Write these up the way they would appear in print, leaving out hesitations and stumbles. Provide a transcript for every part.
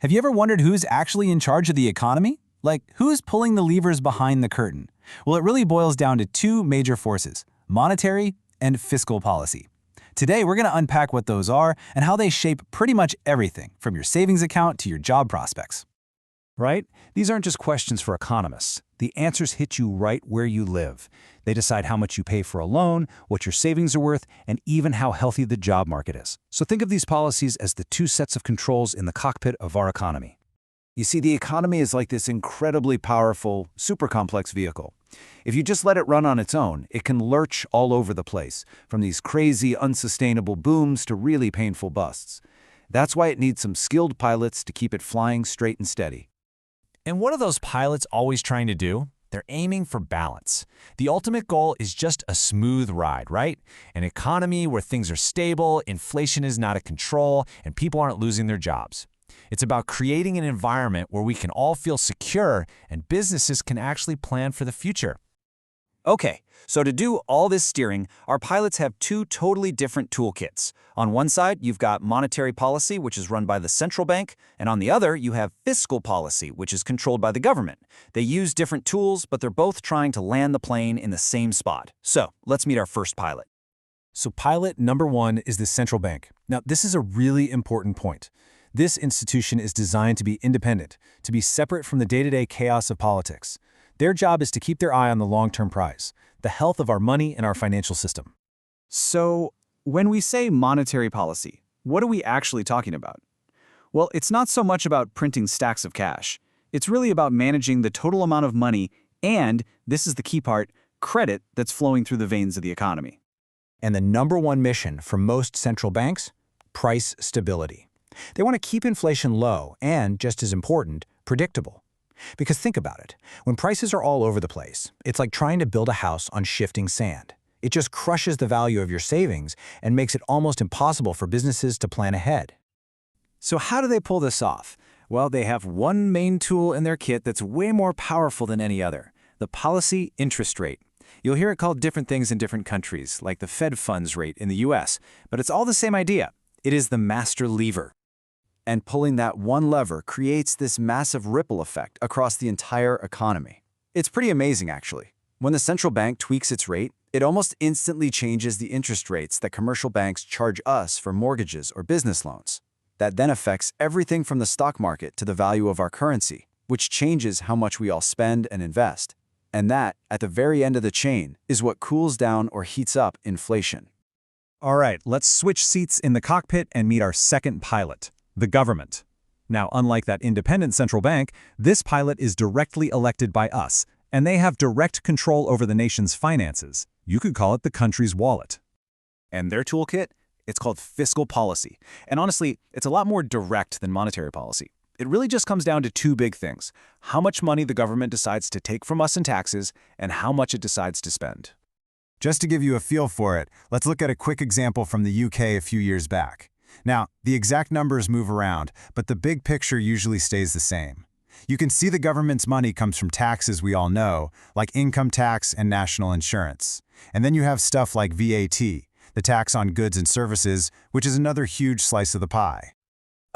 Have you ever wondered who's actually in charge of the economy? Like, who's pulling the levers behind the curtain? Well, it really boils down to two major forces: monetary and fiscal policy. Today, we're going to unpack what those are and how they shape pretty much everything, from your savings account to your job prospects. Right? These aren't just questions for economists. The answers hit you right where you live. They decide how much you pay for a loan, what your savings are worth, and even how healthy the job market is. So think of these policies as the two sets of controls in the cockpit of our economy. You see, the economy is like this incredibly powerful, super complex vehicle. If you just let it run on its own, it can lurch all over the place, from these crazy, unsustainable booms to really painful busts. That's why it needs some skilled pilots to keep it flying straight and steady. And what are those pilots always trying to do? They're aiming for balance. The ultimate goal is just a smooth ride, right? An economy where things are stable, inflation is not out of control, and people aren't losing their jobs. It's about creating an environment where we can all feel secure and businesses can actually plan for the future. Okay, so to do all this steering, our pilots have two totally different toolkits. On one side, you've got monetary policy, which is run by the central bank, and on the other, you have fiscal policy, which is controlled by the government. They use different tools, but they're both trying to land the plane in the same spot. So, let's meet our first pilot. So pilot number one is the central bank. Now, this is a really important point. This institution is designed to be independent, to be separate from the day-to-day chaos of politics. Their job is to keep their eye on the long-term prize, the health of our money and our financial system. So, when we say monetary policy, what are we actually talking about? Well, it's not so much about printing stacks of cash. It's really about managing the total amount of money and, this is the key part, credit that's flowing through the veins of the economy. And the number one mission for most central banks? Price stability. They want to keep inflation low and, just as important, predictable. Because think about it, when prices are all over the place, it's like trying to build a house on shifting sand. It just crushes the value of your savings and makes it almost impossible for businesses to plan ahead. So how do they pull this off? Well, they have one main tool in their kit that's way more powerful than any other: the policy interest rate. You'll hear it called different things in different countries, like the Fed funds rate in the US, but it's all the same idea. It is the master lever. And pulling that one lever creates this massive ripple effect across the entire economy. It's pretty amazing, actually. When the central bank tweaks its rate, it almost instantly changes the interest rates that commercial banks charge us for mortgages or business loans. That then affects everything from the stock market to the value of our currency, which changes how much we all spend and invest. And that, at the very end of the chain, is what cools down or heats up inflation. All right, let's switch seats in the cockpit and meet our second pilot: the government. Now, unlike that independent central bank, this pilot is directly elected by us, and they have direct control over the nation's finances. You could call it the country's wallet. And their toolkit? It's called fiscal policy. And honestly, it's a lot more direct than monetary policy. It really just comes down to two big things: how much money the government decides to take from us in taxes and how much it decides to spend. Just to give you a feel for it, let's look at a quick example from the UK a few years back. Now, the exact numbers move around, but the big picture usually stays the same. You can see the government's money comes from taxes we all know, like income tax and national insurance. And then you have stuff like VAT, the tax on goods and services, which is another huge slice of the pie.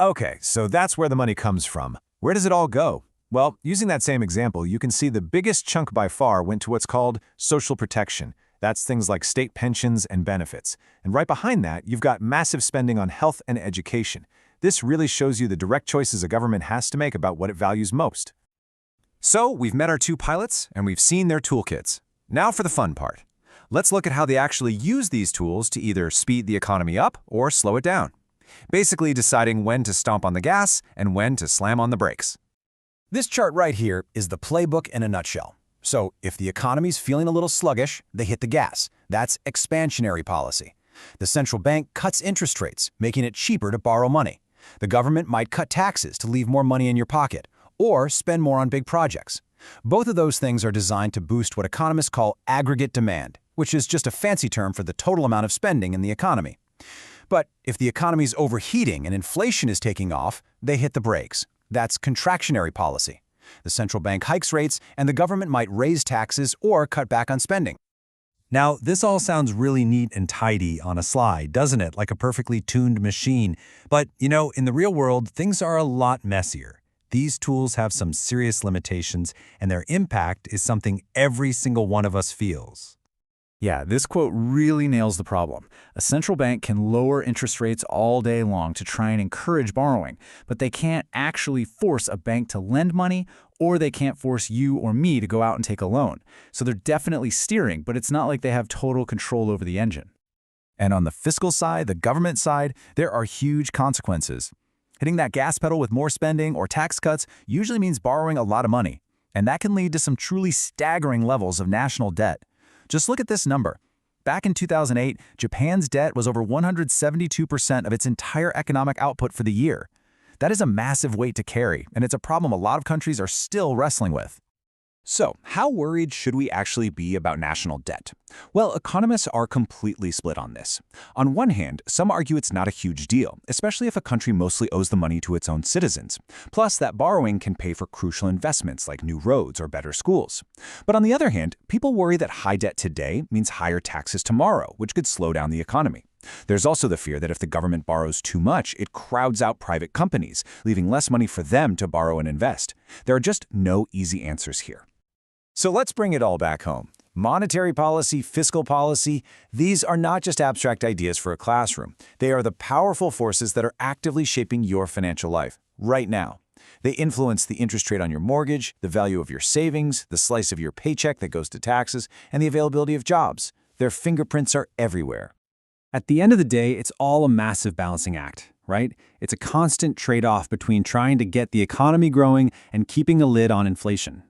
Okay, so that's where the money comes from. Where does it all go? Well, using that same example, you can see the biggest chunk by far went to what's called social protection. That's things like state pensions and benefits. And right behind that, you've got massive spending on health and education. This really shows you the direct choices a government has to make about what it values most. So, we've met our two pilots, and we've seen their toolkits. Now for the fun part. Let's look at how they actually use these tools to either speed the economy up or slow it down. Basically deciding when to stomp on the gas and when to slam on the brakes. This chart right here is the playbook in a nutshell. So, if the economy's feeling a little sluggish, they hit the gas. That's expansionary policy. The central bank cuts interest rates, making it cheaper to borrow money. The government might cut taxes to leave more money in your pocket, or spend more on big projects. Both of those things are designed to boost what economists call aggregate demand, which is just a fancy term for the total amount of spending in the economy. But if the economy's overheating and inflation is taking off, they hit the brakes. That's contractionary policy. The central bank hikes rates, and the government might raise taxes or cut back on spending. Now, this all sounds really neat and tidy on a slide, doesn't it? Like a perfectly tuned machine. But, in the real world, things are a lot messier. These tools have some serious limitations, and their impact is something every single one of us feels. Yeah, this quote really nails the problem. A central bank can lower interest rates all day long to try and encourage borrowing, but they can't actually force a bank to lend money, or they can't force you or me to go out and take a loan. So they're definitely steering, but it's not like they have total control over the engine. And on the fiscal side, the government side, there are huge consequences. Hitting that gas pedal with more spending or tax cuts usually means borrowing a lot of money, and that can lead to some truly staggering levels of national debt. Just look at this number. Back in 2008, Japan's debt was over 172% of its entire economic output for the year. That is a massive weight to carry, and it's a problem a lot of countries are still wrestling with. So, how worried should we actually be about national debt? Well, economists are completely split on this. On one hand, some argue it's not a huge deal, especially if a country mostly owes the money to its own citizens. Plus, that borrowing can pay for crucial investments like new roads or better schools. But on the other hand, people worry that high debt today means higher taxes tomorrow, which could slow down the economy. There's also the fear that if the government borrows too much, it crowds out private companies, leaving less money for them to borrow and invest. There are just no easy answers here. So let's bring it all back home. Monetary policy, fiscal policy, these are not just abstract ideas for a classroom. They are the powerful forces that are actively shaping your financial life right now. They influence the interest rate on your mortgage, the value of your savings, the slice of your paycheck that goes to taxes, and the availability of jobs. Their fingerprints are everywhere. At the end of the day, it's all a massive balancing act, right? It's a constant trade-off between trying to get the economy growing and keeping a lid on inflation,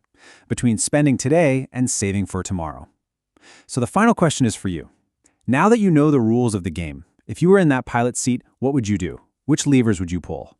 between spending today and saving for tomorrow. So the final question is for you. Now that you know the rules of the game, if you were in that pilot seat, what would you do? Which levers would you pull?